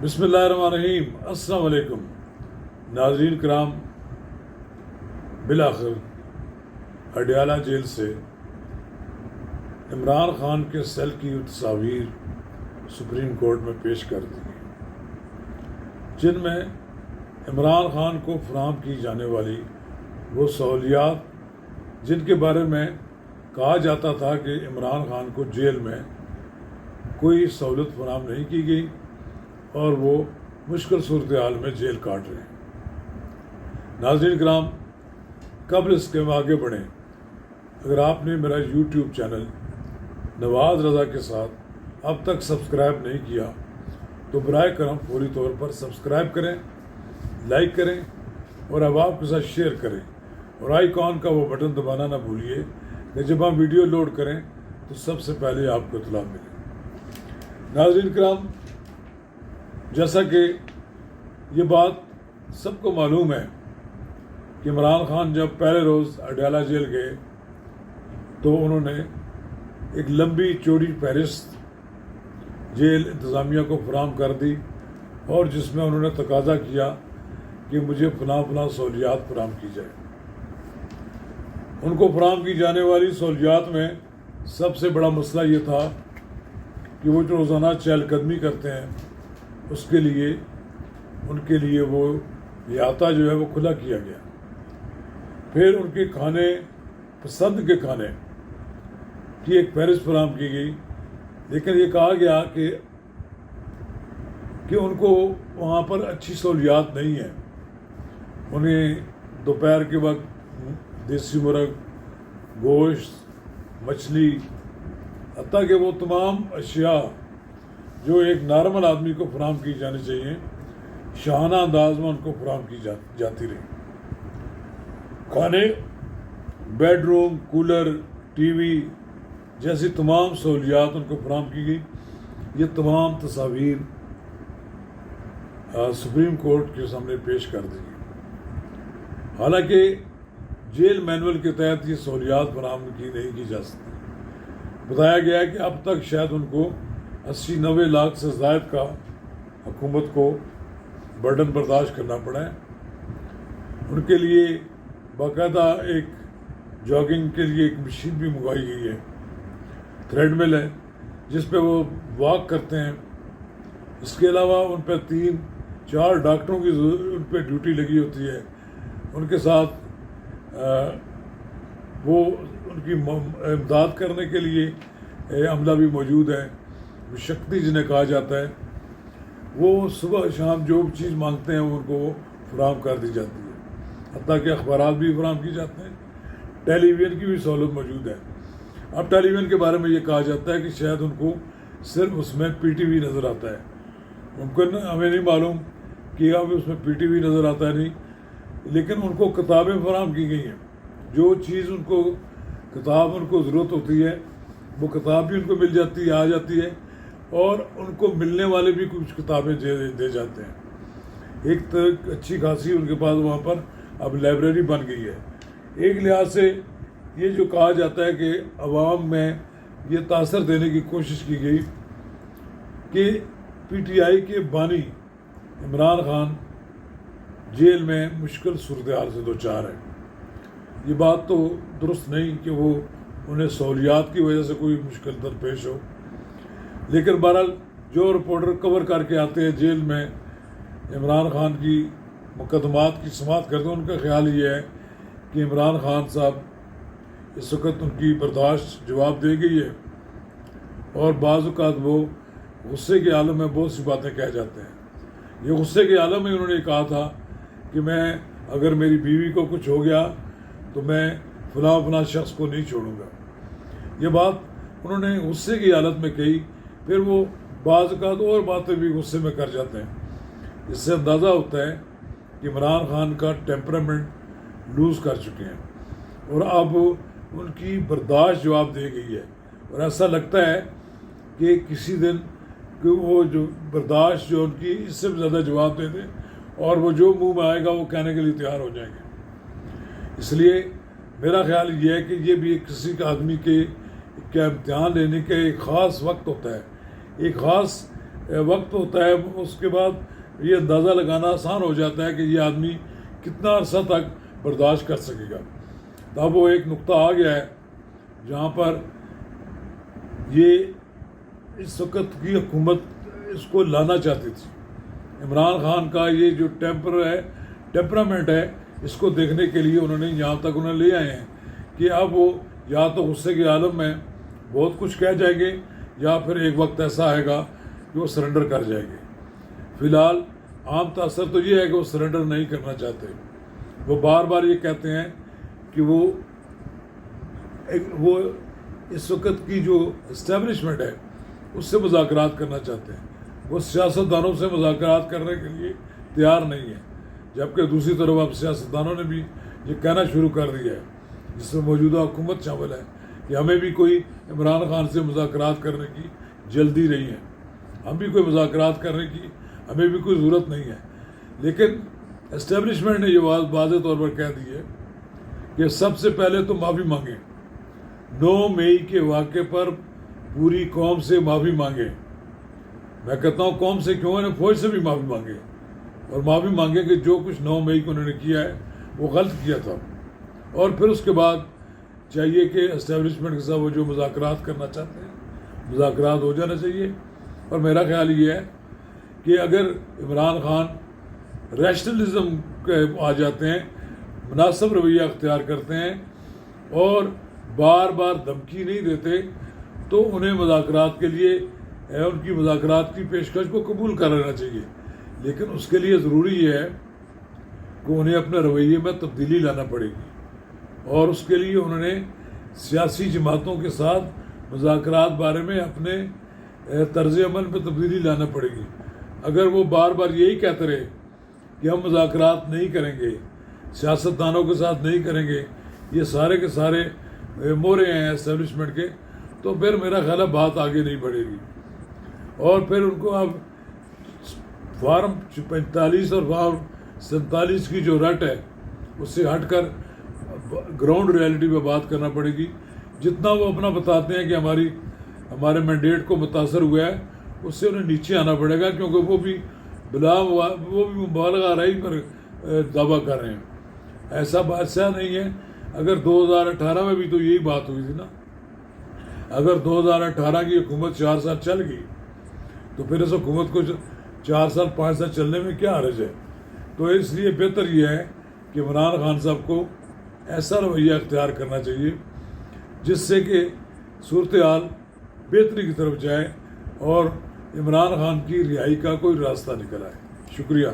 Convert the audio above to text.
بسم اللہ الرحمن الرحیم۔ السلام علیکم ناظرین کرام، بالآخر اڈیالہ جیل سے عمران خان کے سیل کی تصاویر سپریم کورٹ میں پیش کر دی گئی، جن میں عمران خان کو فراہم کی جانے والی وہ سہولیات جن کے بارے میں کہا جاتا تھا کہ عمران خان کو جیل میں کوئی سہولت فراہم نہیں کی گئی اور وہ مشکل صورتحال میں جیل کاٹ رہے ہیں۔ ناظرین کرام، قبل اس کے آگے بڑھیں، اگر آپ نے میرا یوٹیوب چینل نواز رضا کے ساتھ اب تک سبسکرائب نہیں کیا تو برائے کرم فوری طور پر سبسکرائب کریں، لائک کریں اور احباب کے ساتھ شیئر کریں، اور آئیکن کا وہ بٹن دبانا نہ بھولیے کہ جب ہم ویڈیو لوڈ کریں تو سب سے پہلے آپ کو اطلاع ملے۔ ناظرین کرام، جیسا کہ یہ بات سب کو معلوم ہے کہ عمران خان جب پہلے روز اڈیالہ جیل گئے تو انہوں نے ایک لمبی چوڑی فہرست جیل انتظامیہ کو فراہم کر دی، اور جس میں انہوں نے تقاضا کیا کہ مجھے فلاں سہولیات فراہم کی جائے۔ ان کو فراہم کی جانے والی سہولیات میں سب سے بڑا مسئلہ یہ تھا کہ وہ جو روزانہ چہل قدمی کرتے ہیں اس کے لیے ان کے لیے وہ احاطہ جو ہے وہ کھلا کیا گیا۔ پھر ان کے کھانے، پسند کے کھانے کی ایک فہرست فراہم کی گئی، لیکن یہ کہا گیا کہ ان کو وہاں پر اچھی سہولیات نہیں ہیں۔ انہیں دوپہر کے وقت دیسی مرغ، گوشت، مچھلی، حتیٰ کہ وہ تمام اشیاء جو ایک نارمل آدمی کو فراہم کی جانی چاہیے، شاہانہ انداز میں ان کو فراہم کی جاتی رہی۔ کھانے، bed room, cooler, T V جیسی تمام سہولیات ان کو فراہم کی گئی۔ یہ تمام تصاویر سپریم کورٹ کے سامنے پیش کر دی گئی۔ حالانکہ جیل مینول کے تحت یہ سہولیات فراہم نہیں کی جا سکتی۔ بتایا گیا کہ اب تک شاید ان کو 80-90 لاکھ سے زائد کا حکومت کو برڈن برداشت کرنا پڑا ہے۔ ان کے لیے باقاعدہ ایک جاگنگ کے لیے ایک مشین بھی منگوائی گئی ہے، تھریڈ مل ہے جس پہ وہ واک کرتے ہیں۔ اس کے علاوہ ان پہ 3-4 ڈاکٹروں کی ان پہ ڈیوٹی لگی ہوتی ہے۔ ان کے ساتھ وہ ان کی امداد کرنے کے لیے عملہ بھی موجود ہے، مشقتی جنہیں کہا جاتا ہے۔ وہ صبح شام جو بھی چیز مانگتے ہیں ان کو فراہم کر دی جاتی ہے، حتیٰ کہ اخبارات بھی فراہم کی جاتے ہیں۔ ٹیلی ویژن کی بھی سہولت موجود ہے۔ اب ٹیلی ویژن کے بارے میں یہ کہا جاتا ہے کہ شاید ان کو صرف اس میں پی ٹی وی نظر آتا ہے۔ ممکن ہمیں نہیں معلوم کہ اب اس میں پی ٹی وی نظر آتا ہے نہیں، لیکن ان کو کتابیں فراہم کی گئی ہیں۔ جو چیز ان کو کتاب ان کو ضرورت ہوتی ہے وہ کتاب بھی ان کو مل جاتی ہے، آ جاتی ہے، اور ان کو ملنے والے بھی کچھ کتابیں دے جاتے ہیں۔ ایک تو اچھی خاصی ان کے پاس وہاں پر اب لائبریری بن گئی ہے۔ ایک لحاظ سے یہ جو کہا جاتا ہے کہ عوام میں یہ تاثر دینے کی کوشش کی گئی کہ پی ٹی آئی کے بانی عمران خان جیل میں مشکل صورتحال سے دوچار ہے۔ یہ بات تو درست نہیں کہ وہ انہیں سہولیات کی وجہ سے کوئی مشکل درپیش ہو، لیکن بہرحال جو رپورٹر کور کر کے آتے ہیں جیل میں عمران خان کی مقدمات کی سماعت کرتے ہیں، ان کا خیال یہ ہے کہ عمران خان صاحب اس وقت ان کی برداشت جواب دے گئی ہے، اور بعض اوقات وہ غصے کے عالم میں بہت سی باتیں کہہ جاتے ہیں۔ یہ غصے کے عالم میں انہوں نے کہا تھا کہ میں اگر میری بیوی کو کچھ ہو گیا تو میں فلاں شخص کو نہیں چھوڑوں گا۔ یہ بات انہوں نے غصے کی حالت میں کہی، پھر وہ بعض اوقات اور باتیں بھی غصے میں کر جاتے ہیں۔ اس سے اندازہ ہوتا ہے کہ عمران خان کا ٹیمپرامنٹ لوز کر چکے ہیں، اور اب ان کی برداشت جواب دے گئی ہے، اور ایسا لگتا ہے کہ کسی دن کہ وہ جو برداشت جو ان کی اس سے بھی زیادہ جواب دے دیں، اور وہ جو منہ میں آئے گا وہ کہنے کے لیے تیار ہو جائیں گے۔ اس لیے میرا خیال یہ ہے کہ یہ بھی کسی کا آدمی کے امتحان لینے کا ایک خاص وقت ہوتا ہے، ایک خاص وقت ہوتا ہے اس کے بعد یہ اندازہ لگانا آسان ہو جاتا ہے کہ یہ آدمی کتنا عرصہ تک برداشت کر سکے گا. تو اب وہ ایک نقطہ آ گیا ہے جہاں پر یہ اس وقت کی حکومت اس کو لانا چاہتی تھی. عمران خان کا یہ جو ٹیمپرامنٹ ہے اس کو دیکھنے کے لیے انہوں نے یہاں تک انہیں لے آئے ہیں کہ اب وہ یا تو غصے کے عالم میں بہت کچھ کہہ جائیں گے یا پھر ایک وقت ایسا آئے گا کہ وہ سرنڈر کر جائیں گے. فی الحال عام تاثر تو یہ ہے کہ وہ سرنڈر نہیں کرنا چاہتے. وہ بار بار یہ کہتے ہیں کہ وہ اس وقت کی جو اسٹیبلشمنٹ ہے اس سے مذاکرات کرنا چاہتے ہیں. وہ سیاستدانوں سے مذاکرات کرنے کے لیے تیار نہیں ہے، جبکہ دوسری طرف اب سیاستدانوں نے بھی یہ کہنا شروع کر دیا ہے، جس میں موجودہ حکومت شامل ہے، کہ ہمیں بھی کوئی عمران خان سے مذاکرات کرنے کی جلدی نہیں ہے، ہم بھی کوئی مذاکرات کرنے کی ہمیں بھی کوئی ضرورت نہیں ہے. لیکن اسٹیبلشمنٹ نے یہ بات واضح طور پر کہہ دی ہے کہ سب سے پہلے تو معافی مانگیں. 9 مئی کے واقعے پر پوری قوم سے معافی مانگیں. میں کہتا ہوں قوم سے کیوں، انہیں فوج سے بھی معافی مانگے اور معافی مانگے کہ جو کچھ 9 مئی کو انہوں نے کیا ہے وہ غلط کیا تھا. اور پھر اس کے بعد چاہیے کہ اسٹیبلشمنٹ کے ساتھ وہ جو مذاکرات کرنا چاہتے ہیں مذاکرات ہو جانا چاہیے. اور میرا خیال یہ ہے کہ اگر عمران خان ریشنلزم کے آ جاتے ہیں، مناسب رویہ اختیار کرتے ہیں اور بار بار دھمکی نہیں دیتے، تو انہیں مذاکرات کے لیے ان کی مذاکرات کی پیشکش کو قبول کر لینا چاہیے. لیکن اس کے لیے ضروری یہ ہے کہ انہیں اپنے رویے میں تبدیلی لانا پڑے گی، اور اس کے لیے انہوں نے سیاسی جماعتوں کے ساتھ مذاکرات بارے میں اپنے طرز عمل میں تبدیلی لانا پڑے گی. اگر وہ بار بار یہی کہتے رہے کہ ہم مذاکرات نہیں کریں گے، سیاستدانوں کے ساتھ نہیں کریں گے، یہ سارے کے سارے مورے ہیں اسٹیبلشمنٹ کے، تو پھر میرا خیال ہے بات آگے نہیں بڑھے گی. اور پھر ان کو اب فارم 45 اور فارم 47 کی جو رٹ ہے اس سے ہٹ کر گراؤنڈ ریالٹی پہ بات کرنا پڑے گی. جتنا وہ اپنا بتاتے ہیں کہ ہمارے مینڈیٹ کو متاثر ہوا ہے، اس سے انہیں نیچے آنا پڑے گا، کیونکہ وہ بھی مبالغہ آرائی پر دعویٰ کر رہے ہیں. ایسا نہیں ہے. اگر 2018 میں بھی تو یہی بات ہوئی تھی نا. اگر 2018 کی حکومت 4 سال چل گئی تو پھر اس حکومت کو 4 سال 5 سال چلنے میں کیا حرج ہے. تو اس لیے بہتر یہ ہے کہ عمران خان صاحب کو ایسا رویہ اختیار کرنا چاہیے جس سے کہ صورتحال بہتری کی طرف جائے اور عمران خان کی رہائی کا کوئی راستہ نکل آئے. شکریہ.